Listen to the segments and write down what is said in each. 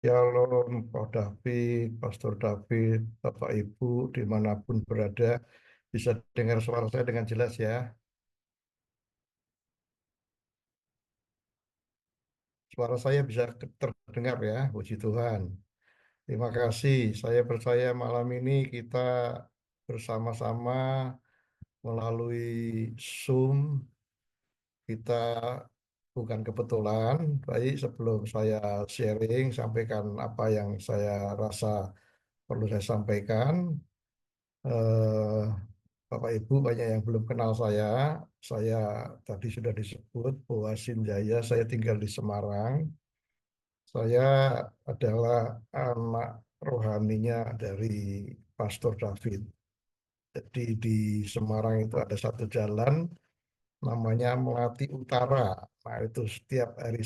Shalom, Pak David, Pastor David, Bapak Ibu, dimanapun berada, bisa dengar suara saya dengan jelas ya. Suara saya bisa terdengar ya, puji Tuhan. Terima kasih, saya percaya malam ini kita bersama-sama melalui Zoom, kita bukan kebetulan. Baik, sebelum saya sharing, sampaikan apa yang saya rasa perlu saya sampaikan. Eh, Bapak Ibu banyak yang belum kenal saya. Saya tadi sudah disebut bahwa Sinjaya, saya tinggal di Semarang. Saya adalah anak rohaninya dari Pastor David. Jadi di Semarang itu ada satu jalan namanya Melati Utara. Nah itu setiap hari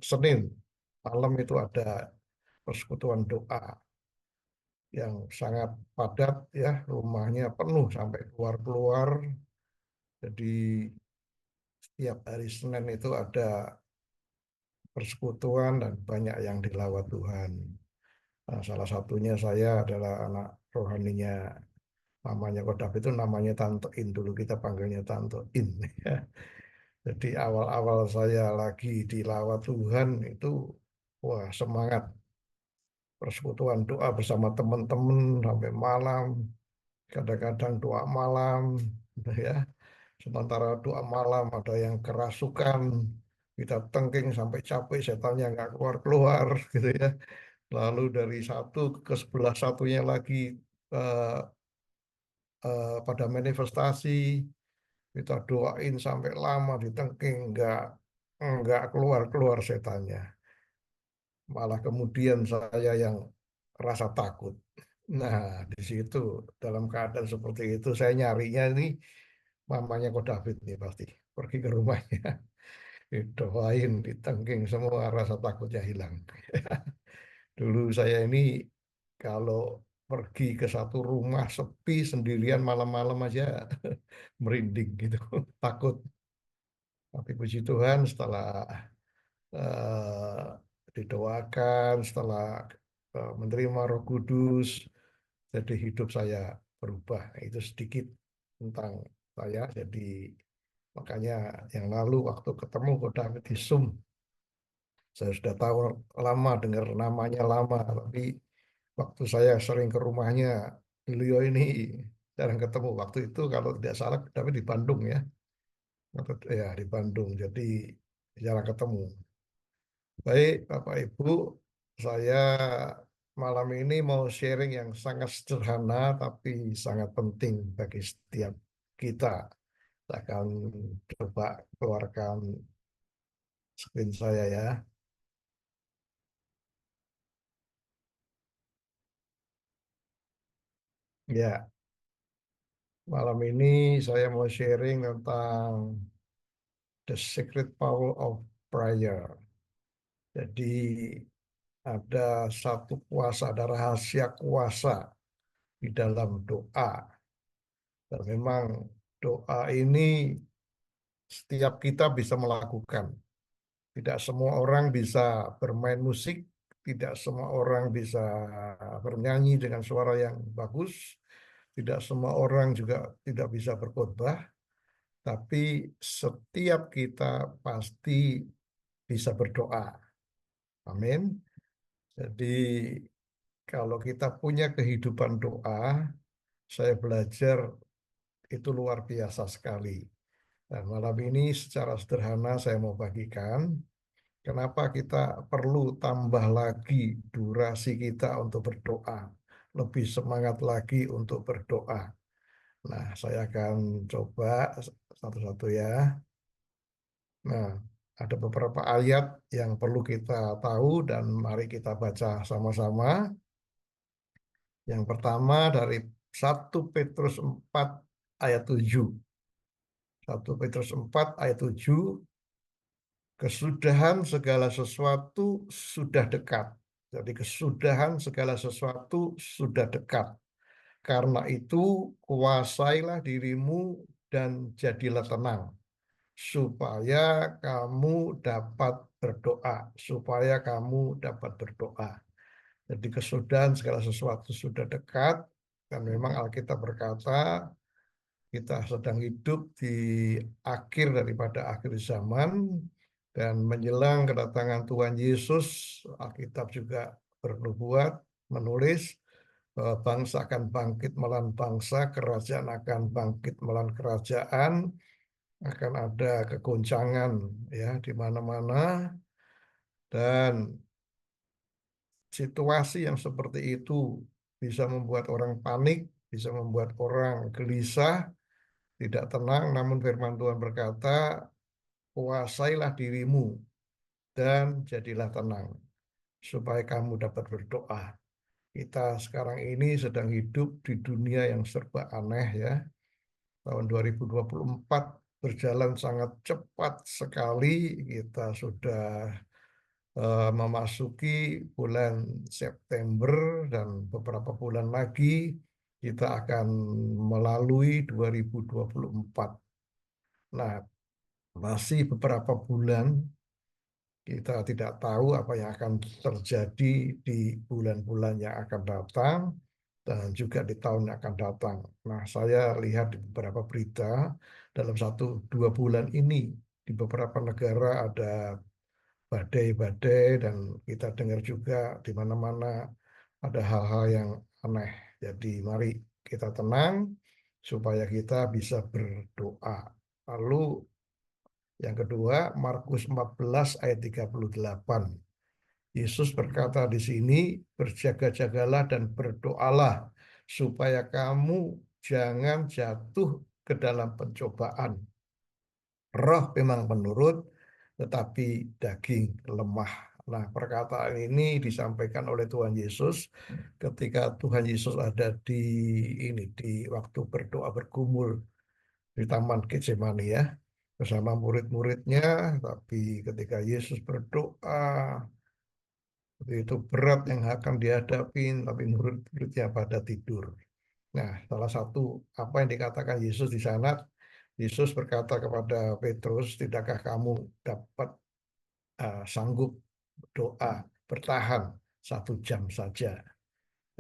Senin malam itu ada persekutuan doa yang sangat padat ya, rumahnya penuh sampai keluar-keluar. Jadi tiap hari Senin itu ada persekutuan dan banyak yang dilawat Tuhan. Nah, salah satunya saya adalah anak rohaninya, namanya Kodap itu namanya Tante In, dulu kita panggilnya Tante In. Jadi awal-awal saya lagi dilawat Tuhan itu wah semangat persekutuan doa bersama teman-teman sampai malam, kadang-kadang doa malam ya. Sementara doa malam ada yang kerasukan, kita tengking sampai capek, setannya nggak keluar-keluar gitu ya. Lalu dari satu ke sebelah satunya lagi eh, pada manifestasi, kita doain sampai lama ditengking, nggak keluar-keluar setannya. Malah kemudian saya yang rasa takut. Nah, di situ dalam keadaan seperti itu saya nyarinya ini mamanya Ko David nih pasti pergi ke rumahnya. Didoain, ditengking semua rasa takutnya hilang. Dulu saya ini kalau pergi ke satu rumah sepi sendirian malam-malam aja merinding gitu, takut. Tapi puji Tuhan setelah didoakan, setelah menerima Roh Kudus, jadi hidup saya berubah. Itu sedikit tentang saya. Jadi makanya yang lalu waktu ketemu Ko David di Zoom, saya sudah tahu lama, dengar namanya lama, tapi waktu saya sering ke rumahnya, beliau ini jarang ketemu. Waktu itu kalau tidak salah, tapi di Bandung ya. Ya, di Bandung. Jadi jarang ketemu. Baik, Bapak Ibu, saya malam ini mau sharing yang sangat sederhana, tapi sangat penting bagi setiap kita. Saya akan coba keluarkan screen saya ya. Ya, malam ini saya mau sharing tentang The Secret Power of Prayer. Jadi ada satu kuasa, ada rahasia kuasa di dalam doa. Dan memang doa ini setiap kita bisa melakukan. Tidak semua orang bisa bermain musik, tidak semua orang bisa bernyanyi dengan suara yang bagus, tidak semua orang juga tidak bisa berkhotbah, tapi setiap kita pasti bisa berdoa. Amin. Jadi kalau kita punya kehidupan doa, saya belajar itu luar biasa sekali. Dan malam ini secara sederhana saya mau bagikan kenapa kita perlu tambah lagi durasi kita untuk berdoa, lebih semangat lagi untuk berdoa. Nah, saya akan coba satu-satu ya. Nah, ada beberapa ayat yang perlu kita tahu dan mari kita baca sama-sama. Yang pertama dari 1 Petrus 4 ayat 7. 1 Petrus 4 ayat 7, kesudahan segala sesuatu sudah dekat. Jadi kesudahan segala sesuatu sudah dekat. Karena itu kuasailah dirimu dan jadilah tenang. Supaya kamu dapat berdoa. Supaya kamu dapat berdoa. Jadi kesudahan segala sesuatu sudah dekat, dan memang Alkitab berkata kita sedang hidup di akhir daripada akhir zaman, dan menjelang kedatangan Tuhan Yesus. Alkitab juga bernubuat, menulis bahwa bangsa akan bangkit melawan bangsa, kerajaan akan bangkit melawan kerajaan, akan ada kegoncangan ya di mana-mana, dan situasi yang seperti itu bisa membuat orang panik, bisa membuat orang gelisah, tidak tenang. Namun firman Tuhan berkata, kuasailah dirimu dan jadilah tenang, supaya kamu dapat berdoa. Kita sekarang ini sedang hidup di dunia yang serba aneh ya. Tahun 2024 berjalan sangat cepat sekali. Kita sudah memasuki bulan September, dan beberapa bulan lagi kita akan melalui 2024. Nah, masih beberapa bulan, kita tidak tahu apa yang akan terjadi di bulan-bulan yang akan datang dan juga di tahun yang akan datang. Nah, saya lihat di beberapa berita dalam 1-2 bulan ini di beberapa negara ada badai-badai, dan kita dengar juga di mana-mana ada hal-hal yang aneh. Jadi mari kita tenang supaya kita bisa berdoa. Lalu yang kedua, Markus 14 ayat 38. Yesus berkata di sini, berjaga-jagalah dan berdoalah supaya kamu jangan jatuh ke dalam pencobaan. Roh memang menurut, tetapi daging lemah. Nah, perkataan ini disampaikan oleh Tuhan Yesus ketika Tuhan Yesus ada di waktu berdoa bergumul di Taman Getsemani ya, bersama murid-muridnya. Tapi ketika Yesus berdoa, itu berat yang akan dihadapi, tapi murid-muridnya pada tidur. Nah, salah satu apa yang dikatakan Yesus di sana, Yesus berkata kepada Petrus, tidakkah kamu dapat sanggup doa bertahan 1 jam saja?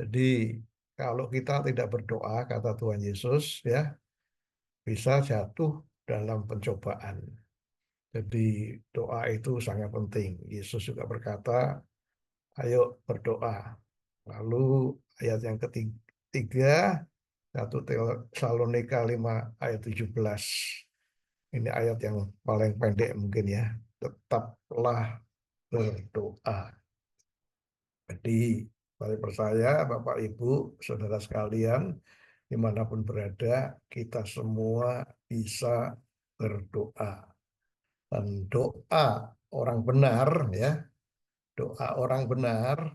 Jadi kalau kita tidak berdoa, kata Tuhan Yesus ya, bisa jatuh dalam pencobaan. Jadi doa itu sangat penting. Yesus juga berkata, ayo berdoa. Lalu ayat yang ketiga, 1 Tesalonika 5 ayat 17. Ini ayat yang paling pendek mungkin ya. Tetaplah berdoa. Jadi, mari percaya Bapak Ibu, saudara sekalian, dimanapun berada, kita semua bisa berdoa. Dan doa orang benar ya, doa orang benar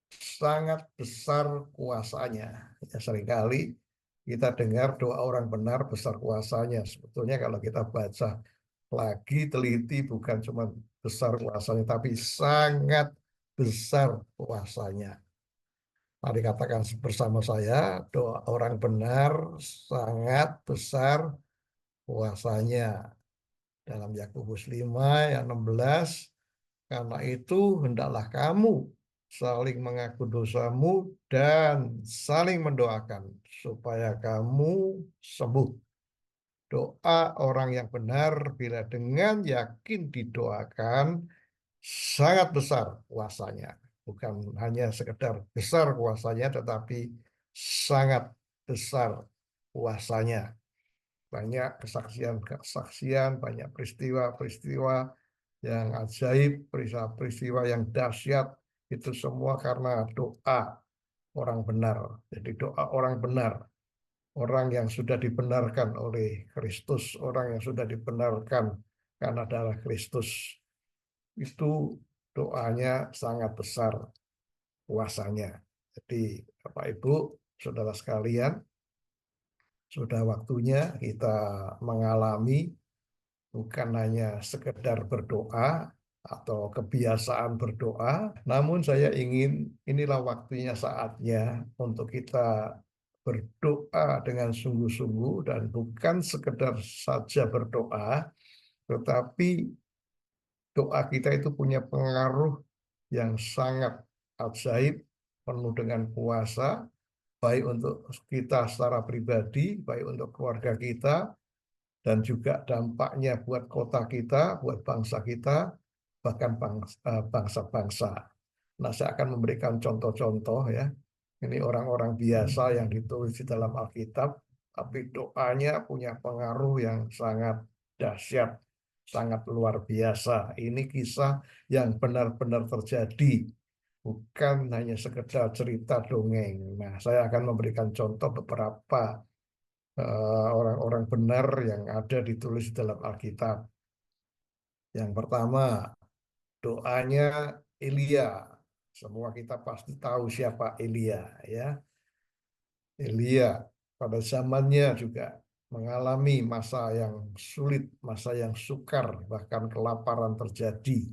sangat besar kuasanya. Ya, seringkali kita dengar doa orang benar besar kuasanya. Sebetulnya kalau kita baca lagi teliti, bukan cuma besar kuasanya, tapi sangat besar kuasanya. Mari katakan bersama saya, doa orang benar sangat besar kuasanya. Dalam Yakobus 5 ayat 16, karena itu hendaklah kamu saling mengaku dosamu dan saling mendoakan supaya kamu sembuh. Doa orang yang benar bila dengan yakin didoakan sangat besar kuasanya. Bukan hanya sekedar besar kuasanya, tetapi sangat besar kuasanya. Banyak kesaksian-kesaksian, banyak peristiwa-peristiwa yang ajaib, peristiwa-peristiwa yang dahsyat, itu semua karena doa orang benar. Jadi doa orang benar, orang yang sudah dibenarkan oleh Kristus, orang yang sudah dibenarkan karena darah Kristus, itu doanya sangat besar kuasanya. Jadi Bapak Ibu, saudara sekalian, sudah waktunya kita mengalami bukan hanya sekedar berdoa atau kebiasaan berdoa, namun saya ingin inilah waktunya, saatnya untuk kita berdoa dengan sungguh-sungguh, dan bukan sekedar saja berdoa, tetapi doa kita itu punya pengaruh yang sangat ajaib, penuh dengan kuasa, baik untuk kita secara pribadi, baik untuk keluarga kita, dan juga dampaknya buat kota kita, buat bangsa kita, bahkan bangsa-bangsa. Nah, saya akan memberikan contoh-contoh ya. Ini orang-orang biasa yang ditulis di dalam Alkitab, tapi doanya punya pengaruh yang sangat dahsyat, sangat luar biasa. Ini kisah yang benar-benar terjadi, bukan hanya sekedar cerita dongeng. Nah, saya akan memberikan contoh beberapa orang-orang benar yang ada ditulis dalam Alkitab. Yang pertama, doanya Elia. Semua kita pasti tahu siapa Elia, ya. Elia pada zamannya juga mengalami masa yang sulit, masa yang sukar, bahkan kelaparan terjadi.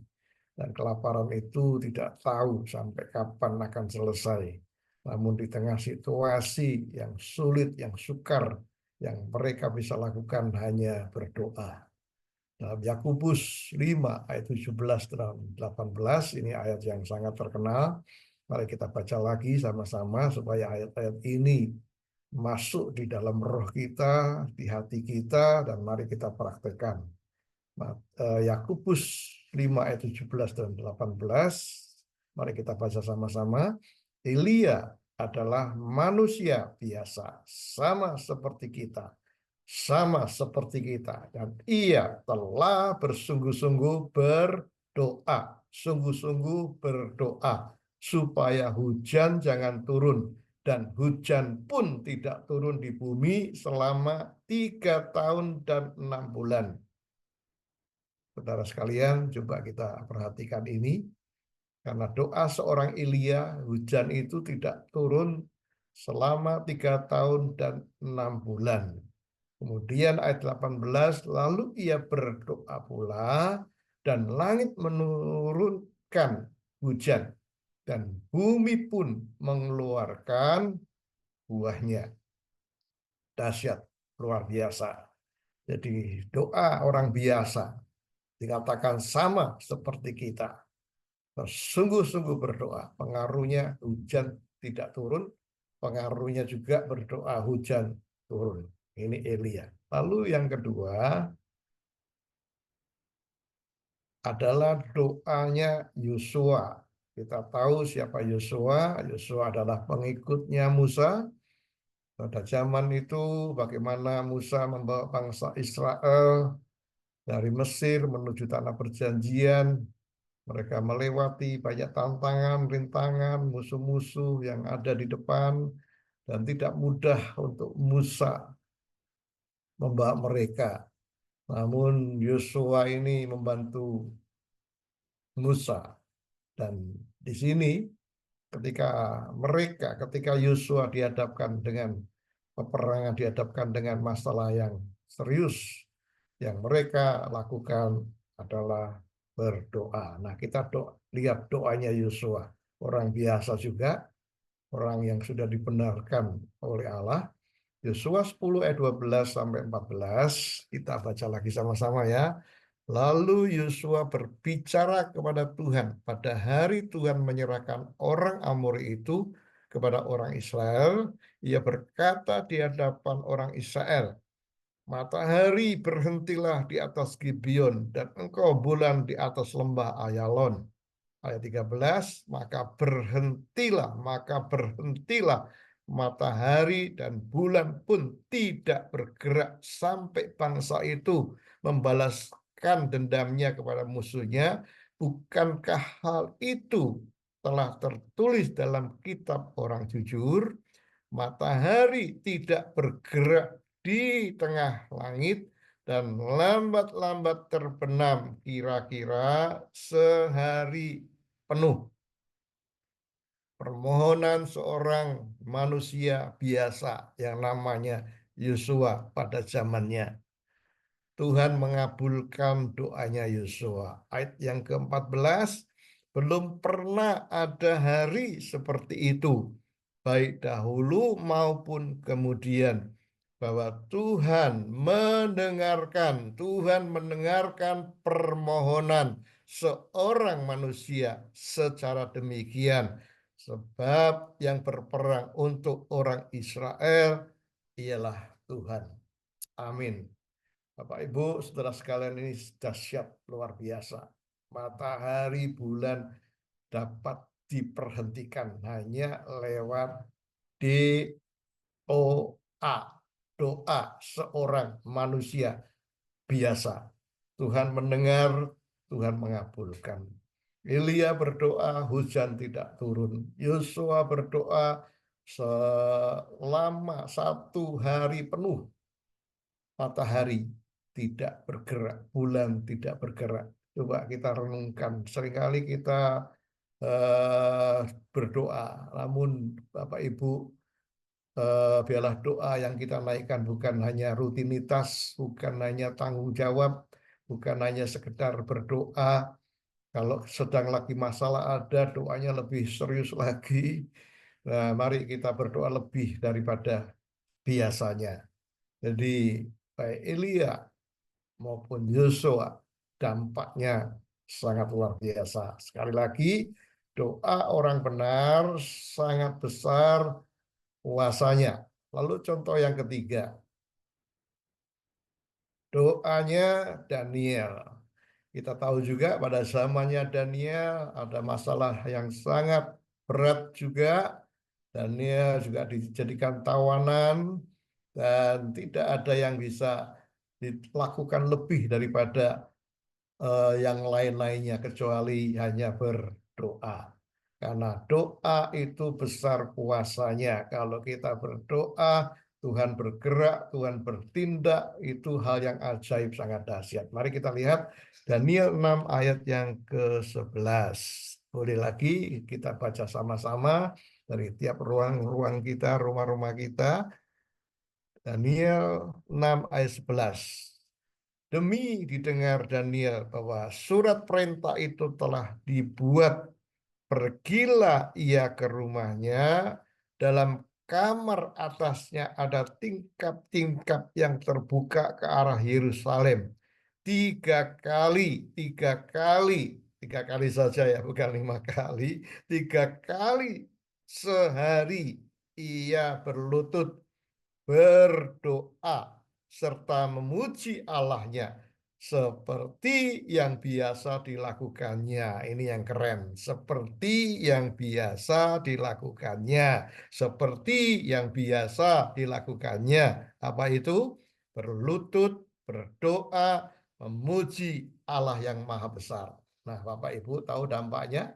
Dan kelaparan itu tidak tahu sampai kapan akan selesai. Namun di tengah situasi yang sulit, yang sukar, yang mereka bisa lakukan hanya berdoa. Dalam Yakobus 5 ayat 17 dan 18, ini ayat yang sangat terkenal. Mari kita baca lagi sama-sama supaya ayat-ayat ini masuk di dalam roh kita, di hati kita, dan mari kita praktekkan. Yakobus 5 ayat 17 dan 18. Mari kita baca sama-sama. Elia adalah manusia biasa, sama seperti kita. Sama seperti kita. Dan ia telah bersungguh-sungguh berdoa. Sungguh-sungguh berdoa. Supaya hujan jangan turun. Dan hujan pun tidak turun di bumi selama 3 tahun dan 6 bulan. Saudara sekalian, coba kita perhatikan ini. Karena doa seorang Elia, hujan itu tidak turun selama 3 tahun dan 6 bulan. Kemudian ayat 18, lalu ia berdoa pula, dan langit menurunkan hujan, dan bumi pun mengeluarkan buahnya. Dahsyat, luar biasa. Jadi doa orang biasa dikatakan sama seperti kita. Sungguh-sungguh berdoa. Pengaruhnya hujan tidak turun. Pengaruhnya juga berdoa hujan turun. Ini Elia. Lalu yang kedua adalah doanya Yosua. Kita tahu siapa Yosua. Yosua adalah pengikutnya Musa. Pada zaman itu bagaimana Musa membawa bangsa Israel dari Mesir menuju tanah perjanjian. Mereka melewati banyak tantangan, rintangan, musuh-musuh yang ada di depan, dan tidak mudah untuk Musa membawa mereka. Namun Yosua ini membantu Musa. Dan di sini ketika Yosua dihadapkan dengan peperangan, dihadapkan dengan masalah yang serius, yang mereka lakukan adalah berdoa. Nah, kita lihat doanya Yosua. Orang biasa juga, orang yang sudah dibenarkan oleh Allah. Yosua 10 ayat 12 sampai 14. Kita baca lagi sama-sama ya. Lalu Yosua berbicara kepada Tuhan. Pada hari Tuhan menyerahkan orang Amori itu kepada orang Israel. Ia berkata di hadapan orang Israel, matahari berhentilah di atas Gibeon, dan engkau bulan di atas lembah Ayalon. Ayat 13, maka berhentilah matahari dan bulan pun tidak bergerak sampai bangsa itu membalaskan dendamnya kepada musuhnya. Bukankah hal itu telah tertulis dalam kitab orang jujur? Matahari tidak bergerak di tengah langit dan lambat-lambat terbenam kira-kira sehari penuh. Permohonan seorang manusia biasa yang namanya Yosua pada zamannya. Tuhan mengabulkan doanya Yosua. Ayat yang ke-14, belum pernah ada hari seperti itu, baik dahulu maupun kemudian, bahwa Tuhan mendengarkan permohonan seorang manusia secara demikian. Sebab yang berperang untuk orang Israel ialah Tuhan. Amin. Bapak Ibu, saudara sekalian, ini dahsyat luar biasa. Matahari, bulan dapat diperhentikan hanya lewat doa, doa seorang manusia biasa. Tuhan mendengar, Tuhan mengabulkan. Elia berdoa, hujan tidak turun. Yosua berdoa selama 1 hari penuh. Matahari tidak bergerak, bulan tidak bergerak. Coba kita renungkan. Seringkali kita eh, berdoa, namun Bapak Ibu, biarlah doa yang kita naikkan bukan hanya rutinitas, bukan hanya tanggung jawab, bukan hanya sekedar berdoa. Kalau sedang lagi masalah ada, doanya lebih serius lagi. Nah, mari kita berdoa lebih daripada biasanya. Jadi, baik Elia maupun Yosua, dampaknya sangat luar biasa. Sekali lagi, doa orang benar sangat besar kuasanya. Lalu contoh yang ketiga, doanya Daniel. Kita tahu juga pada zamannya Daniel ada masalah yang sangat berat juga. Daniel juga dijadikan tawanan dan tidak ada yang bisa dilakukan lebih daripada yang lain-lainnya kecuali hanya berdoa. Karena doa itu besar kuasanya. Kalau kita berdoa, Tuhan bergerak, Tuhan bertindak, itu hal yang ajaib, sangat dahsyat. Mari kita lihat Daniel 6 ayat yang ke-11. Boleh lagi kita baca sama-sama dari tiap ruang-ruang kita, rumah-rumah kita. Daniel 6 ayat 11. Demi didengar Daniel bahwa surat perintah itu telah dibuat, pergilah ia ke rumahnya. Dalam kamar atasnya ada tingkap-tingkap yang terbuka ke arah Yerusalem. 3 kali, 3 kali, 3 kali saja ya, bukan 5 kali. 3 kali sehari ia berlutut berdoa serta memuji Allahnya seperti yang biasa dilakukannya. Ini yang keren. Seperti yang biasa dilakukannya. Seperti yang biasa dilakukannya. Apa itu? Berlutut, berdoa, memuji Allah yang maha besar. Nah, Bapak Ibu tahu dampaknya?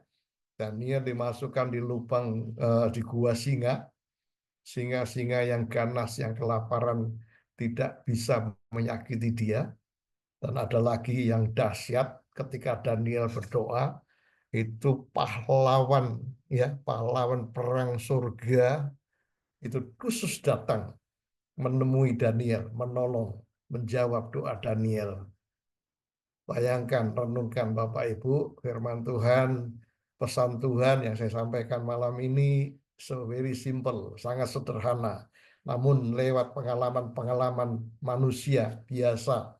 Daniel dimasukkan di lubang, di gua singa. Singa-singa yang ganas, yang kelaparan tidak bisa menyakiti dia. Dan ada lagi yang dahsyat ketika Daniel berdoa, itu pahlawan, ya, pahlawan perang surga itu khusus datang menemui Daniel, menolong, menjawab doa Daniel. Bayangkan, renungkan Bapak Ibu, firman Tuhan, pesan Tuhan yang saya sampaikan malam ini so very simple, sangat sederhana. Namun lewat pengalaman-pengalaman manusia biasa,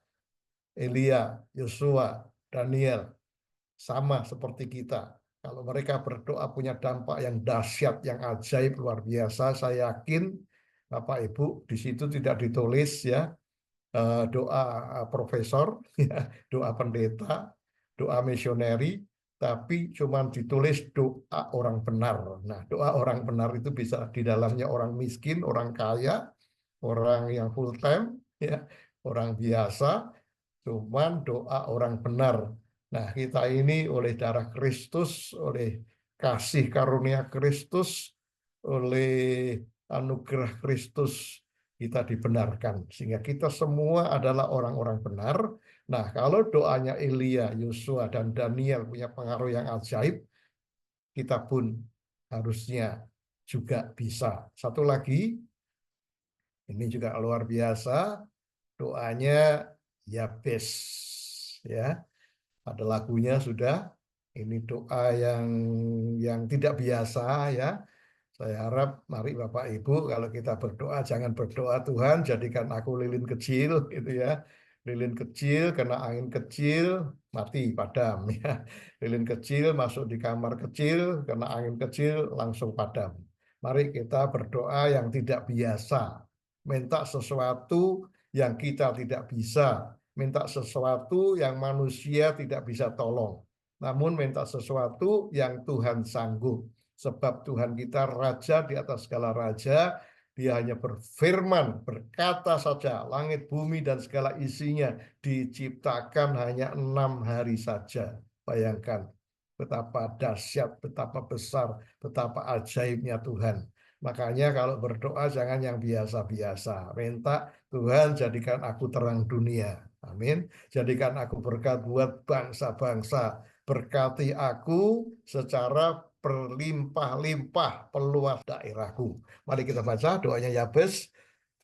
Elia, Yosua, Daniel, sama seperti kita. Kalau mereka berdoa punya dampak yang dahsyat, yang ajaib, luar biasa, saya yakin Bapak Ibu di situ tidak ditulis ya doa profesor, ya, doa pendeta, doa misioneri, tapi cuma ditulis doa orang benar. Nah, doa orang benar itu bisa di dalamnya orang miskin, orang kaya, orang yang full time, ya, orang biasa, cuman doa orang benar. Nah, kita ini oleh darah Kristus, oleh kasih karunia Kristus, oleh anugerah Kristus, kita dibenarkan. Sehingga kita semua adalah orang-orang benar. Nah, kalau doanya Elia, Yosua, dan Daniel punya pengaruh yang ajaib, kita pun harusnya juga bisa. Satu lagi, ini juga luar biasa, doanya Yabes. Ya, ada lagunya sudah. Ini doa yang tidak biasa ya. Saya harap mari Bapak Ibu kalau kita berdoa jangan berdoa Tuhan jadikan aku lilin kecil gitu ya. Lilin kecil kena angin kecil mati, padam ya. Lilin kecil masuk di kamar kecil, kena angin kecil langsung padam. Mari kita berdoa yang tidak biasa, minta sesuatu yang kita tidak bisa, minta sesuatu yang manusia tidak bisa tolong, namun minta sesuatu yang Tuhan sanggup. Sebab Tuhan kita raja di atas segala raja, dia hanya berfirman, berkata saja, langit, bumi, dan segala isinya diciptakan hanya 6 hari saja. Bayangkan betapa dahsyat, betapa besar, betapa ajaibnya Tuhan. Makanya kalau berdoa jangan yang biasa-biasa. Minta Tuhan jadikan aku terang dunia. Amin. Jadikan aku berkat buat bangsa-bangsa. Berkati aku secara berlimpah-limpah, peluas daerahku. Mari kita baca doanya Yabes.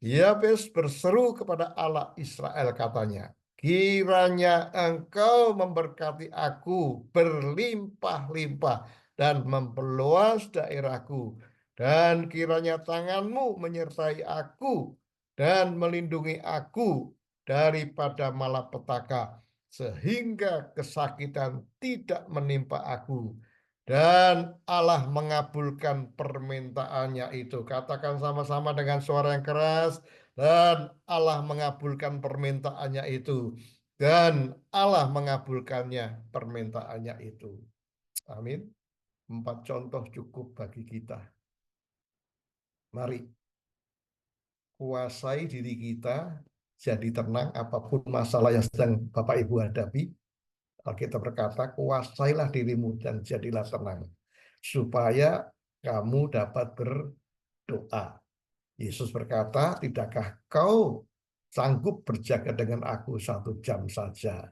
Yabes berseru kepada Allah Israel, katanya, kiranya engkau memberkati aku berlimpah-limpah dan memperluas daerahku, dan kiranya tanganmu menyertai aku dan melindungi aku daripada malapetaka, sehingga kesakitan tidak menimpa aku. Dan Allah mengabulkan permintaannya itu. Katakan sama-sama dengan suara yang keras. Dan Allah mengabulkan permintaannya itu. Dan Allah mengabulkannya permintaannya itu. Amin. 4 contoh cukup bagi kita. Mari kuasai diri kita, jadi tenang apapun masalah yang sedang Bapak Ibu hadapi. Alkitab berkata, kuasailah dirimu dan jadilah tenang, supaya kamu dapat berdoa. Yesus berkata, tidakkah kau sanggup berjaga dengan aku 1 jam saja?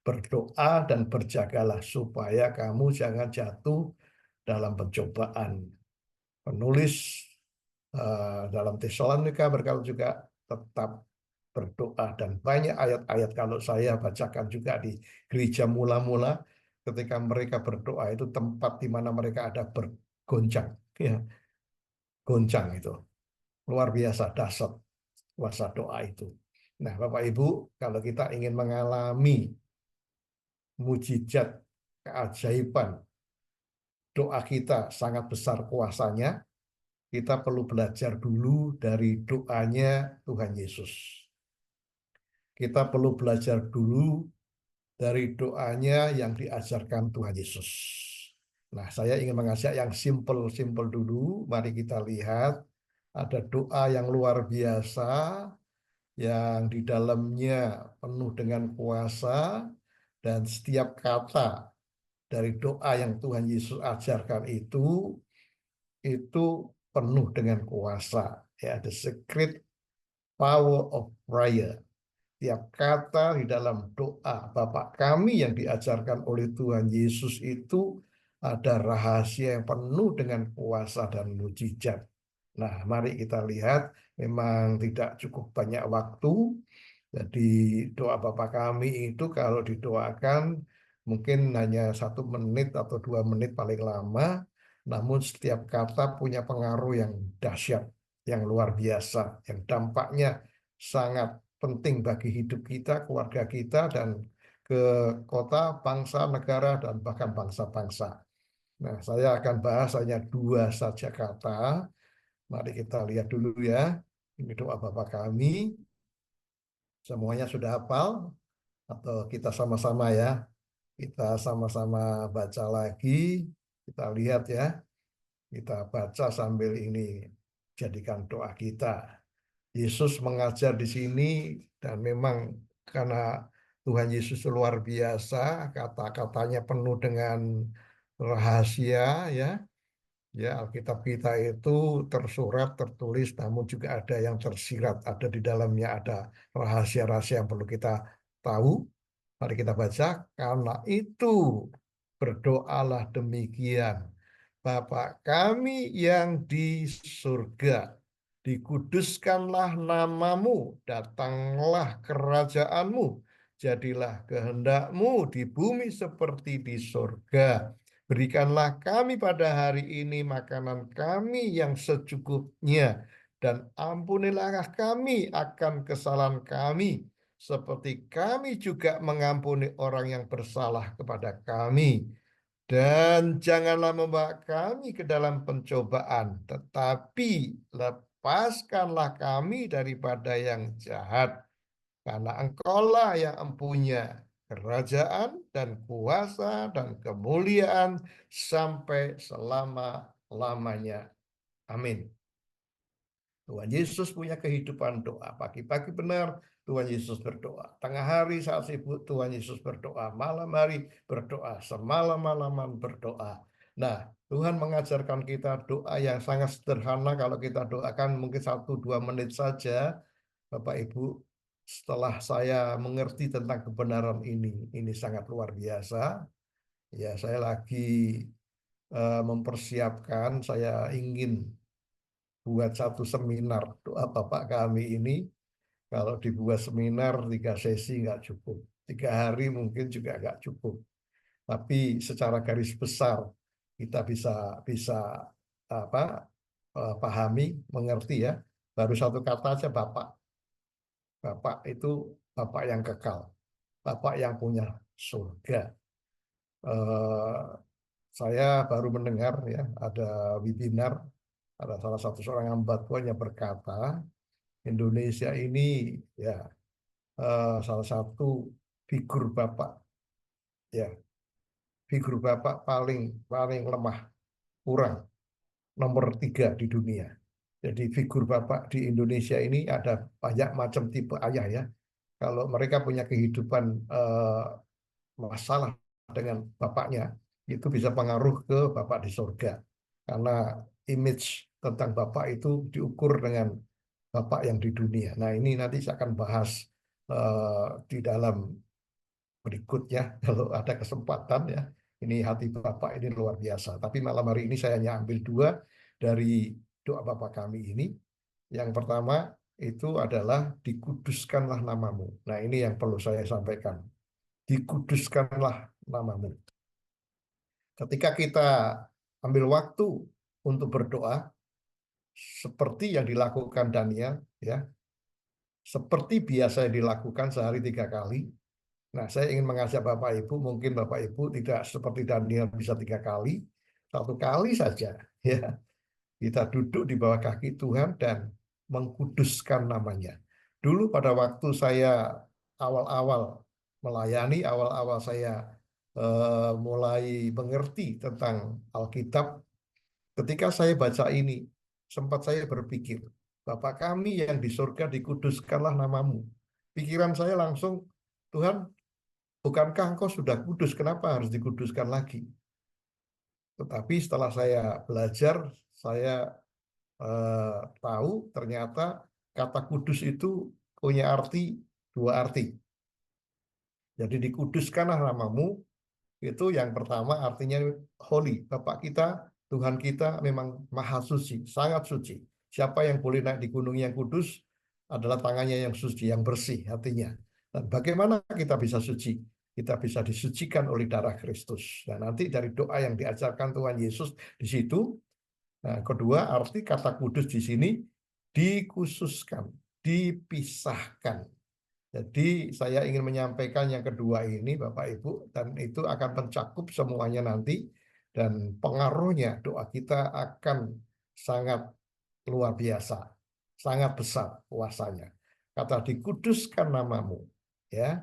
Berdoa dan berjagalah supaya kamu jangan jatuh dalam pencobaan. Penulis dalam Tesalonika berkata juga, tetap berdoa, dan banyak ayat-ayat kalau saya bacakan juga di gereja mula-mula, ketika mereka berdoa itu tempat di mana mereka ada bergoncang, ya, goncang itu luar biasa dahsyat kuasa doa itu. Nah, Bapak Ibu, kalau kita ingin mengalami mujizat, keajaiban, doa kita sangat besar kuasanya, kita perlu belajar dulu dari doanya Tuhan Yesus. Kita perlu belajar dulu dari doanya yang diajarkan Tuhan Yesus. Nah, saya ingin mengajak yang simple-simple dulu. Mari kita lihat ada doa yang luar biasa yang di dalamnya penuh dengan kuasa, dan setiap kata dari doa yang Tuhan Yesus ajarkan itu penuh dengan kuasa. Ya, the secret power of prayer. Tiap kata di dalam doa Bapa kami yang diajarkan oleh Tuhan Yesus itu ada rahasia yang penuh dengan kuasa dan mujizat. Nah, mari kita lihat, memang tidak cukup banyak waktu. Jadi doa Bapa kami itu kalau didoakan mungkin hanya 1 menit atau 2 menit paling lama, namun setiap kata punya pengaruh yang dahsyat, yang luar biasa, yang dampaknya sangat penting bagi hidup kita, keluarga kita, dan ke kota, bangsa, negara, dan bahkan bangsa-bangsa. Nah, saya akan bahas hanya 2 saja kata. Mari kita lihat dulu ya. Ini doa Bapa kami. Semuanya sudah hafal? Atau kita sama-sama ya? Kita sama-sama baca lagi. Kita lihat ya. Kita baca sambil ini jadikan doa kita. Yesus mengajar di sini, dan memang karena Tuhan Yesus luar biasa, kata-katanya penuh dengan rahasia ya. Ya, Alkitab kita itu tersurat, tertulis, namun juga ada yang tersirat, ada di dalamnya ada rahasia-rahasia yang perlu kita tahu. Mari kita baca. Karena itu berdoalah demikian. Bapa kami yang di surga, dikuduskanlah namamu, datanglah kerajaanmu, jadilah kehendakmu di bumi seperti di surga. Berikanlah kami pada hari ini makanan kami yang secukupnya, dan ampunilah kami akan kesalahan kami, seperti kami juga mengampuni orang yang bersalah kepada kami. Dan janganlah membawa kami ke dalam pencobaan, tetapi lepaskanlah kami daripada yang jahat. Karena Engkaulah yang mempunyai kerajaan dan kuasa dan kemuliaan sampai selama-lamanya. Amin. Tuhan Yesus punya kehidupan doa. Pagi-pagi benar, Tuhan Yesus berdoa. Tengah hari saat sibuk, Tuhan Yesus berdoa. Malam hari berdoa. Semalam-malaman berdoa. Nah, Tuhan mengajarkan kita doa yang sangat sederhana. Kalau kita doakan mungkin 1-2 menit saja. Bapak Ibu, setelah saya mengerti tentang kebenaran ini sangat luar biasa. Ya, saya lagi mempersiapkan, saya ingin buat satu seminar doa Bapak kami ini. Kalau dibuat seminar 3 sesi nggak cukup, 3 hari mungkin juga nggak cukup. Tapi secara garis besar kita bisa bisa apa pahami, mengerti ya. Baru satu kata aja Bapak. Bapak itu Bapak yang kekal, Bapak yang punya surga. Eh, saya baru mendengar ya ada webinar, ada salah satu seorang hamba Tuhan yang berkata Indonesia ini ya salah satu figur Bapak ya, figur Bapak paling paling lemah, kurang, nomor 3 di dunia. Jadi figur Bapak di Indonesia ini ada banyak macam tipe ayah ya. Kalau mereka punya kehidupan masalah dengan bapaknya, itu bisa pengaruh ke Bapak di surga. Karena image tentang Bapak itu diukur dengan Bapak yang di dunia. Nah, ini nanti saya akan bahas di dalam berikutnya kalau ada kesempatan ya. Ini hati Bapak ini luar biasa. Tapi malam hari ini saya hanya ambil 2 dari doa Bapak kami ini. Yang pertama itu adalah dikuduskanlah namamu. Nah, ini yang perlu saya sampaikan. Dikuduskanlah namamu. Ketika kita ambil waktu untuk berdoa, seperti yang dilakukan Daniel, ya, seperti biasa yang dilakukan sehari 3 kali. Nah, saya ingin mengajak Bapak Ibu, mungkin Bapak Ibu tidak seperti Daniel bisa 3 kali, 1 kali saja, ya. Kita duduk di bawah kaki Tuhan dan mengkuduskan namanya. Dulu pada waktu saya awal-awal melayani, awal-awal saya mulai mengerti tentang Alkitab, ketika saya baca ini, sempat saya berpikir, Bapa kami yang di surga dikuduskanlah namamu. Pikiran saya langsung, Tuhan, bukankah engkau sudah kudus, kenapa harus dikuduskan lagi? Tetapi setelah saya belajar, saya tahu ternyata kata kudus itu punya arti 2 arti. Jadi dikuduskanlah namamu, itu yang pertama artinya holy. Bapak kita, Tuhan kita memang maha suci, sangat suci. Siapa yang boleh naik di gunung yang kudus adalah tangannya yang suci, yang bersih hatinya. Dan bagaimana kita bisa suci? Kita bisa disucikan oleh darah Kristus. Dan nanti dari doa yang diajarkan Tuhan Yesus di situ, nah, kedua, arti kata kudus di sini dikhususkan, dipisahkan. Jadi saya ingin menyampaikan yang kedua ini Bapak Ibu, dan itu akan mencakup semuanya nanti, dan pengaruhnya doa kita akan sangat luar biasa, sangat besar kuasanya. Kata dikuduskan namamu, ya,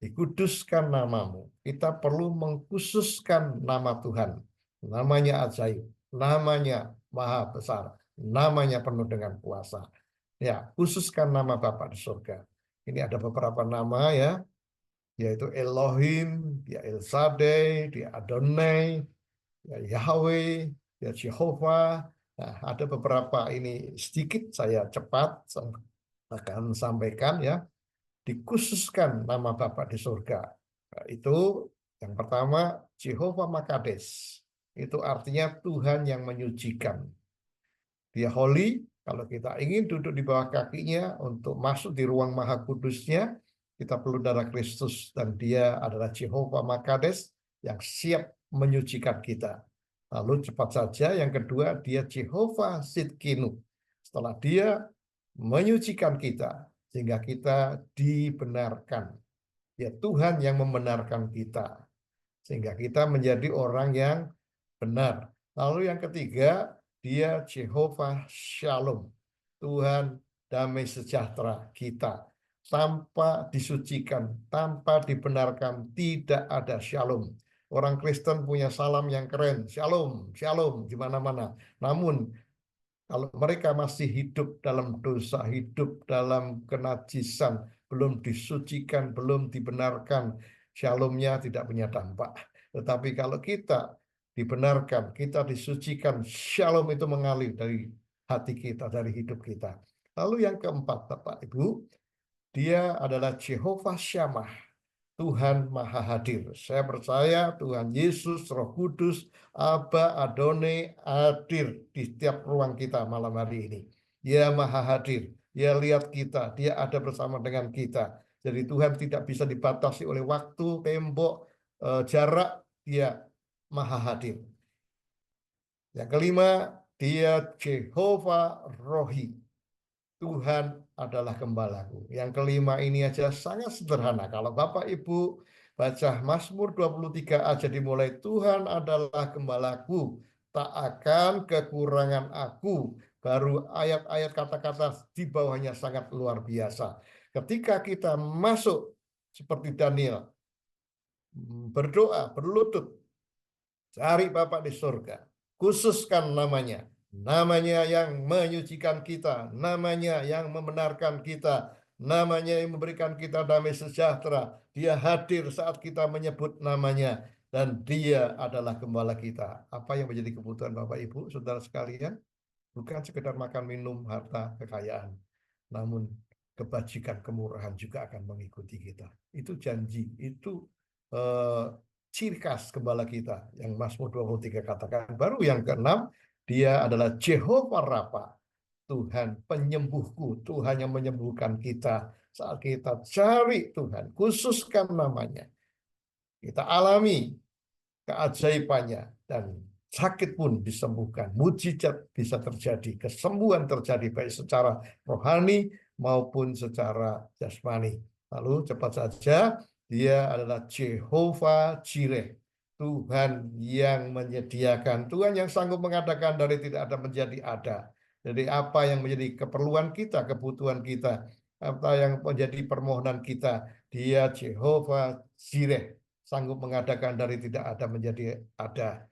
dikuduskan namamu. Kita perlu mengkhususkan nama Tuhan. Namanya ajaib, namanya maha besar, namanya penuh dengan kuasa. Ya, khususkan nama Bapa di surga. Ini ada beberapa nama ya, yaitu Elohim, dia El Shaddai, dia Adonai, ya Yahweh, dia Jehovah. Nah, ada beberapa ini sedikit saya cepat akan sampaikan ya. Dikhususkan nama Bapa di surga. Nah, itu yang pertama Jehovah Makades. Itu artinya Tuhan yang menyucikan. Dia holy, kalau kita ingin duduk di bawah kakinya untuk masuk di ruang maha kudusnya, kita perlu darah Kristus dan dia adalah Jehovah Makades yang siap menyucikan kita. Lalu cepat saja yang kedua dia Jehovah Sidkinu. Setelah dia menyucikan kita, sehingga kita dibenarkan. Ya, Tuhan yang membenarkan kita, sehingga kita menjadi orang yang benar. Lalu yang ketiga, dia Jehovah Shalom, Tuhan damai sejahtera kita. Tanpa disucikan, tanpa dibenarkan, tidak ada shalom. Orang Kristen punya salam yang keren, shalom, shalom di mana-mana. Namun kalau mereka masih hidup dalam dosa, hidup dalam kenajisan, belum disucikan, belum dibenarkan, shalomnya tidak punya dampak. Tetapi kalau kita dibenarkan, kita disucikan, shalom itu mengalir dari hati kita, dari hidup kita. Lalu yang keempat, Bapak Ibu, dia adalah Jehovah Shammah, Tuhan Maha Hadir. Saya percaya Tuhan Yesus, Roh Kudus, Aba, Adonai hadir di setiap ruang kita malam hari ini. Dia Maha Hadir. Dia lihat kita. Dia ada bersama dengan kita. Jadi Tuhan tidak bisa dibatasi oleh waktu, tembok, jarak. Dia Maha Hadir. Yang kelima, dia Jehovah Rohi. Tuhan adalah gembalaku. Yang kelima ini aja sangat sederhana. Kalau Bapak Ibu baca Mazmur 23 aja dimulai, Tuhan adalah gembalaku, tak akan kekurangan aku. Baru ayat-ayat kata-kata di bawahnya sangat luar biasa. Ketika kita masuk seperti Daniel, berdoa, berlutut, cari Bapa di surga, khususkan namanya. Namanya yang menyucikan kita, namanya yang membenarkan kita, namanya yang memberikan kita damai sejahtera. Dia hadir saat kita menyebut namanya, dan dia adalah gembala kita. Apa yang menjadi kebutuhan Bapak Ibu, saudara sekalian? Bukan sekedar makan, minum, harta, kekayaan, namun kebajikan, kemurahan juga akan mengikuti kita. Itu janji, itu eh, ciri khas gembala kita yang Mazmur 23 katakan. Baru yang keenam, dia adalah Jehovah Rafa, Tuhan penyembuhku, Tuhan yang menyembuhkan kita saat kita cari Tuhan, khususkan namanya. Kita alami keajaibannya, dan sakit pun disembuhkan, mujizat bisa terjadi, kesembuhan terjadi baik secara rohani maupun secara jasmani. Lalu cepat saja, dia adalah Jehovah Jireh, Tuhan yang menyediakan, Tuhan yang sanggup mengadakan dari tidak ada menjadi ada. Jadi apa yang menjadi keperluan kita, kebutuhan kita, apa yang menjadi permohonan kita, dia Jehovah Jireh, sanggup mengadakan dari tidak ada menjadi ada.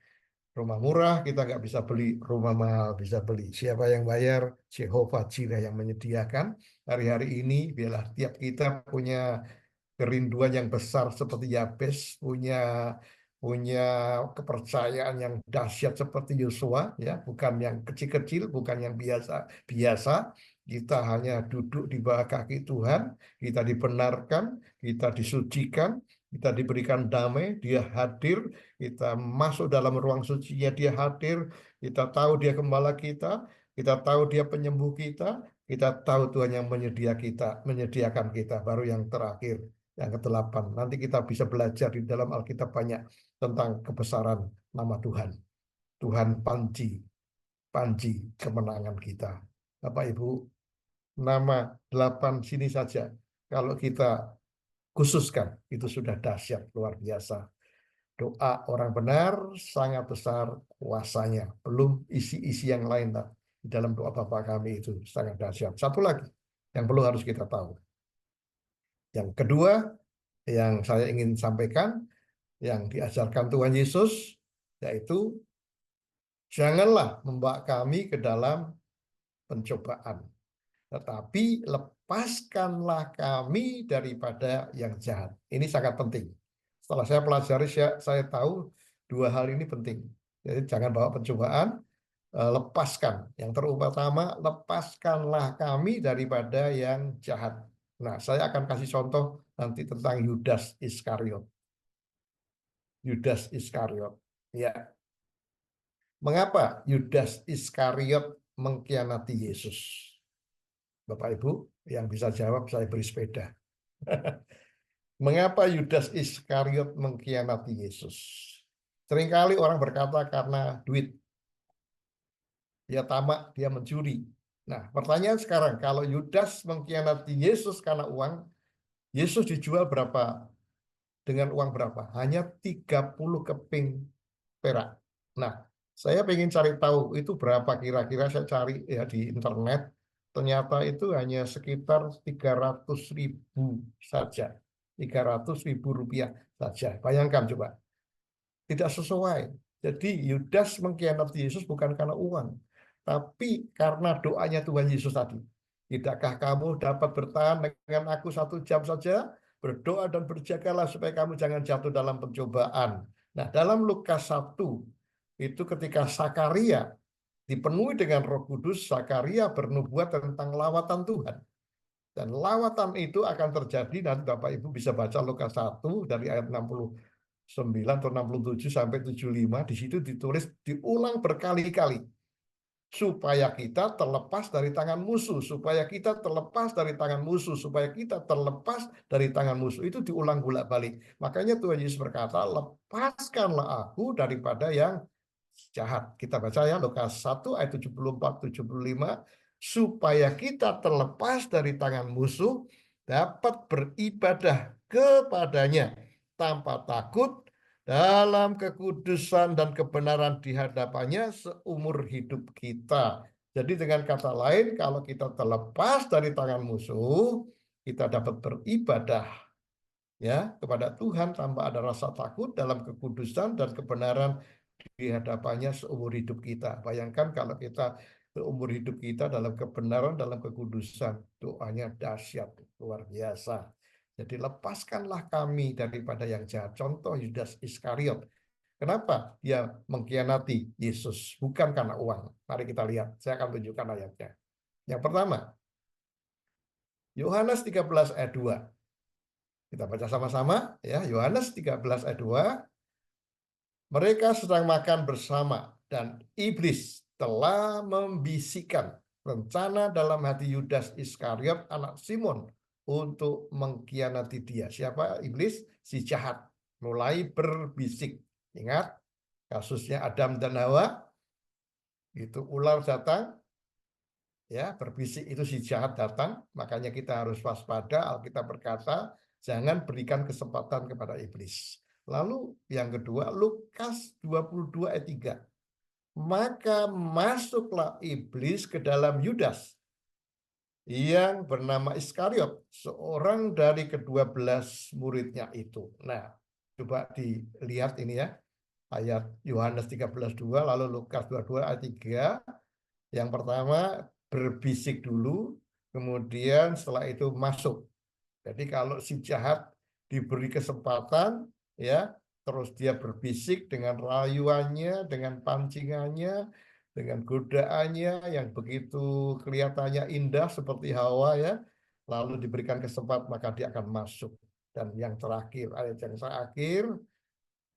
Rumah murah kita nggak bisa beli, rumah mahal bisa beli. Siapa yang bayar? Jehovah Jireh yang menyediakan. Hari-hari ini biarlah tiap kita punya kerinduan yang besar seperti Yabes, punya punya kepercayaan yang dahsyat seperti Yosua, ya, bukan yang kecil-kecil, bukan yang biasa-biasa. Kita hanya duduk di bawah kaki Tuhan, kita dibenarkan, kita disucikan, kita diberikan damai, dia hadir, kita masuk dalam ruang sucinya, dia hadir, kita tahu dia gembala kita tahu dia penyembuh kita tahu Tuhan yang menyediakan kita. Baru yang terakhir, yang kedelapan. Nanti kita bisa belajar di dalam Alkitab banyak tentang kebesaran nama Tuhan. Tuhan Panji, Panji kemenangan kita. Bapak Ibu, nama 8 sini saja, kalau kita khususkan, itu sudah dahsyat, luar biasa. Doa orang benar sangat besar kuasanya. Belum isi-isi yang lain di dalam doa Bapa kami itu sangat dahsyat. Satu lagi yang perlu harus kita tahu. Yang kedua yang saya ingin sampaikan, yang diajarkan Tuhan Yesus, yaitu janganlah membawa kami ke dalam pencobaan, tetapi lepaskanlah kami daripada yang jahat. Ini sangat penting. Setelah saya pelajari, saya tahu dua hal ini penting. Jadi jangan bawa pencobaan, lepaskan. Yang terutama, lepaskanlah kami daripada yang jahat. Nah, saya akan kasih contoh nanti tentang Yudas Iskariot. Yudas Iskariot. Ya. Mengapa Yudas Iskariot mengkhianati Yesus? Bapak Ibu yang bisa jawab, saya beri sepeda. Mengapa Yudas Iskariot mengkhianati Yesus? Seringkali orang berkata karena duit. Dia tamak, dia mencuri. Nah, pertanyaan sekarang, kalau Yudas mengkhianati Yesus karena uang, Yesus dijual berapa? Dengan uang berapa? Hanya 30 keping perak. Nah, saya ingin cari tahu itu berapa kira-kira. Saya cari ya di internet. Ternyata itu hanya sekitar 300.000 saja. 300.000 rupiah saja. Bayangkan coba. Tidak sesuai. Jadi Yudas mengkhianati Yesus bukan karena uang, tapi karena doanya Tuhan Yesus tadi. Tidakkah kamu dapat bertahan dengan aku 1 jam saja? Berdoa dan berjagalah supaya kamu jangan jatuh dalam pencobaan. Nah, dalam Lukas 1, itu ketika Sakaria dipenuhi dengan Roh Kudus, Sakaria bernubuat tentang lawatan Tuhan. Dan lawatan itu akan terjadi, nanti Bapak Ibu bisa baca Lukas 1 dari ayat 69 atau 67 sampai 75, di situ ditulis diulang berkali-kali. Supaya kita terlepas dari tangan musuh, supaya kita terlepas dari tangan musuh, supaya kita terlepas dari tangan musuh. Itu diulang bolak-balik. Makanya Tuhan Yesus berkata, lepaskanlah aku daripada yang jahat. Kita baca ya Lukas 1 ayat 74-75, supaya kita terlepas dari tangan musuh, dapat beribadah kepadanya tanpa takut dalam kekudusan dan kebenaran di hadapannya seumur hidup kita. Jadi dengan kata lain, kalau kita terlepas dari tangan musuh, kita dapat beribadah ya kepada Tuhan tanpa ada rasa takut dalam kekudusan dan kebenaran di hadapannya seumur hidup kita. Bayangkan kalau kita seumur hidup kita dalam kebenaran, dalam kekudusan, doanya dahsyat, luar biasa. Jadi lepaskanlah kami daripada yang jahat. Contoh Yudas Iskariot. Kenapa dia mengkhianati Yesus? Bukan karena uang. Mari kita lihat. Saya akan tunjukkan ayatnya. Yang pertama, Yohanes 13 ayat 2. Kita baca sama-sama ya. Yohanes 13 ayat 2. Mereka sedang makan bersama dan iblis telah membisikkan rencana dalam hati Yudas Iskariot anak Simon untuk mengkhianati dia. Siapa iblis? Si jahat. Mulai berbisik. Ingat kasusnya Adam dan Hawa, itu ular datang, ya berbisik itu si jahat datang, makanya kita harus waspada. Alkitab berkata, jangan berikan kesempatan kepada iblis. Lalu yang kedua, Lukas 22 ayat 3. Maka masuklah iblis ke dalam Yudas yang bernama Iskariot, seorang dari ke-12 muridnya itu. Nah, coba dilihat ini ya. Ayat Yohanes 13:2, lalu Lukas 22 ayat 3. Yang pertama berbisik dulu, kemudian setelah itu masuk. Jadi kalau si jahat diberi kesempatan, ya, terus dia berbisik dengan rayuannya, dengan pancingannya, dengan godaannya yang begitu kelihatannya indah seperti Hawa ya, lalu diberikan kesempatan maka dia akan masuk. Dan yang terakhir, ayat yang terakhir,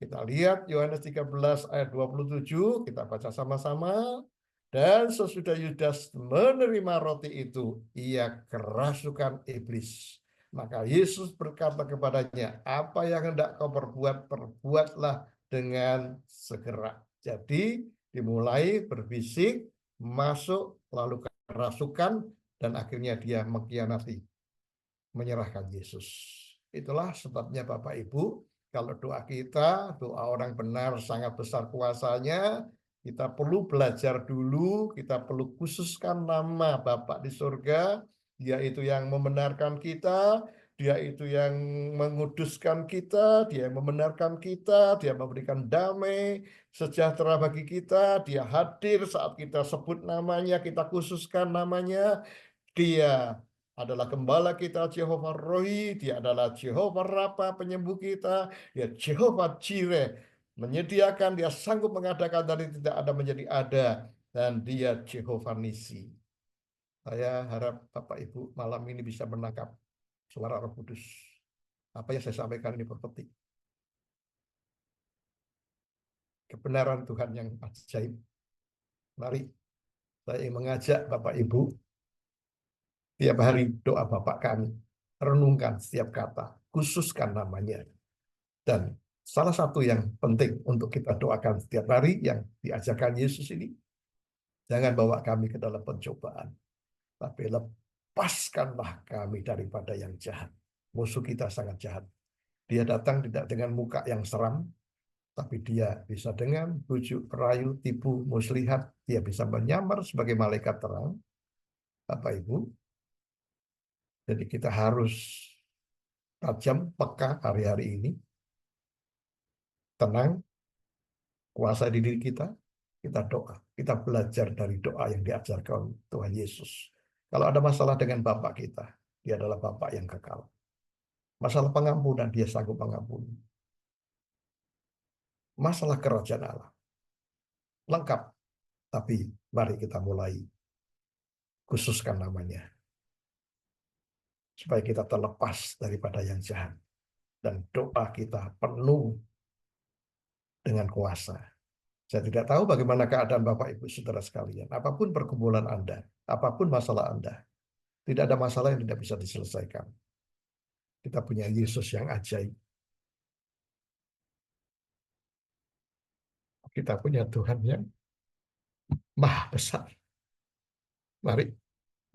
kita lihat Yohanes 13 ayat 27, kita baca sama-sama. Dan sesudah Yudas menerima roti itu, ia kerasukan iblis. Maka Yesus berkata kepadanya, apa yang hendak kau perbuat, perbuatlah dengan segera. Jadi dimulai berbisik, masuk, lalu kerasukan, dan akhirnya dia mengkhianati, menyerahkan Yesus. Itulah sebabnya Bapak Ibu, kalau doa kita, doa orang benar sangat besar kuasanya, kita perlu belajar dulu, kita perlu khususkan nama Bapa di surga, dia itu yang membenarkan kita, dia itu yang menguduskan kita, dia yang membenarkan kita, dia memberikan damai, sejahtera bagi kita, dia hadir saat kita sebut namanya, kita khususkan namanya, dia adalah gembala kita, Jehovah Rohi, dia adalah Jehovah Rafa, penyembuh kita, dia Jehovah Jireh, menyediakan, dia sanggup mengadakan dari tidak ada menjadi ada, dan dia Jehovah Nisi. Saya harap Bapak Ibu malam ini bisa menangkap suara Roh Kudus. Apa yang saya sampaikan ini berpetik. Kebenaran Tuhan yang ajaib. Mari saya mengajak Bapak Ibu tiap hari doa Bapak kami. Renungkan setiap kata, khususkan namanya. Dan salah satu yang penting untuk kita doakan setiap hari yang diajarkan Yesus ini, jangan bawa kami ke dalam pencobaan. tapi lepaskanlah kami daripada yang jahat. Musuh kita sangat jahat. Dia datang tidak dengan muka yang seram, tapi dia bisa dengan bujuk, rayu, tipu, muslihat. Dia bisa menyamar sebagai malaikat terang. Bapak Ibu, jadi kita harus tajam, peka hari-hari ini, tenang, kuasa di diri kita doa. Kita belajar dari doa yang diajarkan Tuhan Yesus. Kalau ada masalah dengan Bapak kita, dia adalah Bapak yang kekal. Masalah pengampunan, dia sanggup mengampuni. Masalah kerajaan Allah, lengkap. Tapi mari kita mulai khususkan namanya. Supaya kita terlepas daripada yang jahat. Dan doa kita penuh dengan kuasa. Saya tidak tahu bagaimana keadaan Bapak Ibu Saudara sekalian. Apapun pergumulan Anda, apapun masalah Anda, tidak ada masalah yang tidak bisa diselesaikan. Kita punya Yesus yang ajaib. Kita punya Tuhan yang maha besar. Mari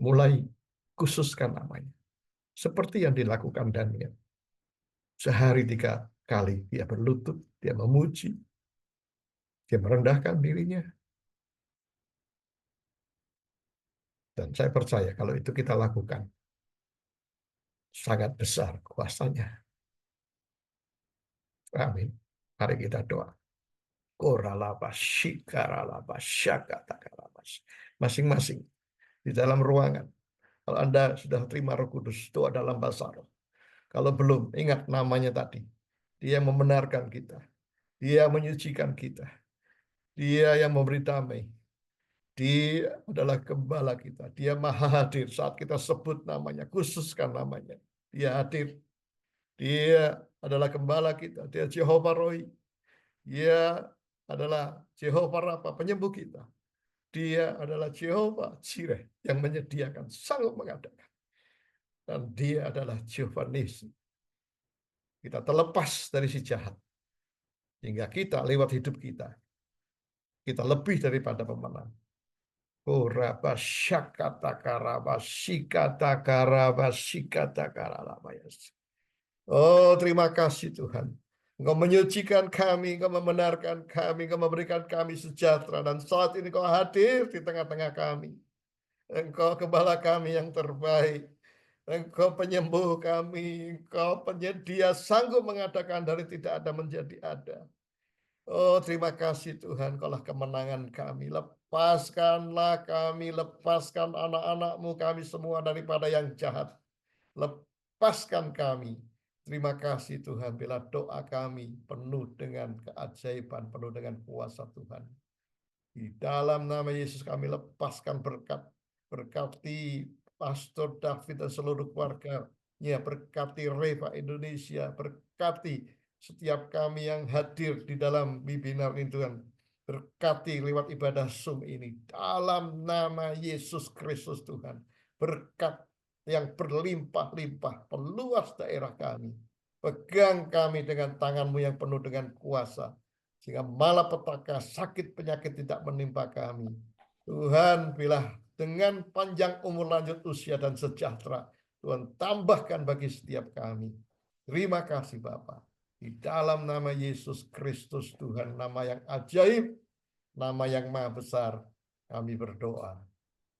mulai khususkan namanya. Seperti yang dilakukan Daniel. Sehari 3 kali dia berlutut, dia memuji, dia merendahkan dirinya. Dan saya percaya kalau itu kita lakukan, sangat besar kuasanya. Amin. Mari kita doa. Masing-masing di dalam ruangan. Kalau Anda sudah terima Roh Kudus, doa dalam bahasa roh. Kalau belum, ingat namanya tadi. Dia yang membenarkan kita. Dia menyucikan kita. Dia yang memberi damai. Dia adalah gembala kita. Dia maha hadir saat kita sebut namanya, khususkan namanya. Dia hadir. Dia adalah gembala kita. Dia Jehovah Roi. Dia adalah Jehovah Rafa, penyembuh kita. Dia adalah Jehovah Jireh yang menyediakan, sanggup mengadakan. Dan dia adalah Jehovah Nisi. Kita terlepas dari si jahat. Hingga kita lewat hidup kita lebih daripada pemenang. Oh, terima kasih Tuhan. Engkau menyucikan kami, Engkau membenarkan kami, Engkau memberikan kami sejahtera. Dan saat ini Engkau hadir di tengah-tengah kami. Engkau gembala kami yang terbaik. Engkau penyembuh kami. Engkau penyedia, sanggup mengadakan dari tidak ada menjadi ada. Oh, terima kasih Tuhan, Kaulah kemenangan kami. Lepaskanlah kami, lepaskan anak-anak-Mu kami semua daripada yang jahat. Lepaskan kami. Terima kasih Tuhan, bila doa kami penuh dengan keajaiban, penuh dengan kuasa Tuhan. Di dalam nama Yesus kami lepaskan berkat. Berkati Pastor David dan seluruh keluarganya. Berkati Reva Indonesia. Berkati setiap kami yang hadir di dalam webinar ini Tuhan. Berkati lewat ibadah Zoom ini. Dalam nama Yesus Kristus Tuhan. Berkat yang berlimpah-limpah. Peluas daerah kami. Pegang kami dengan tangan-Mu yang penuh dengan kuasa. Sehingga malapetaka, sakit, penyakit tidak menimpa kami. Tuhan, bila dengan panjang umur, lanjut usia, dan sejahtera, Tuhan tambahkan bagi setiap kami. Terima kasih Bapa. Di dalam nama Yesus Kristus Tuhan, nama yang ajaib, nama yang maha besar, kami berdoa.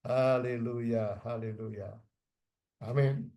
Haleluya, haleluya. Amin.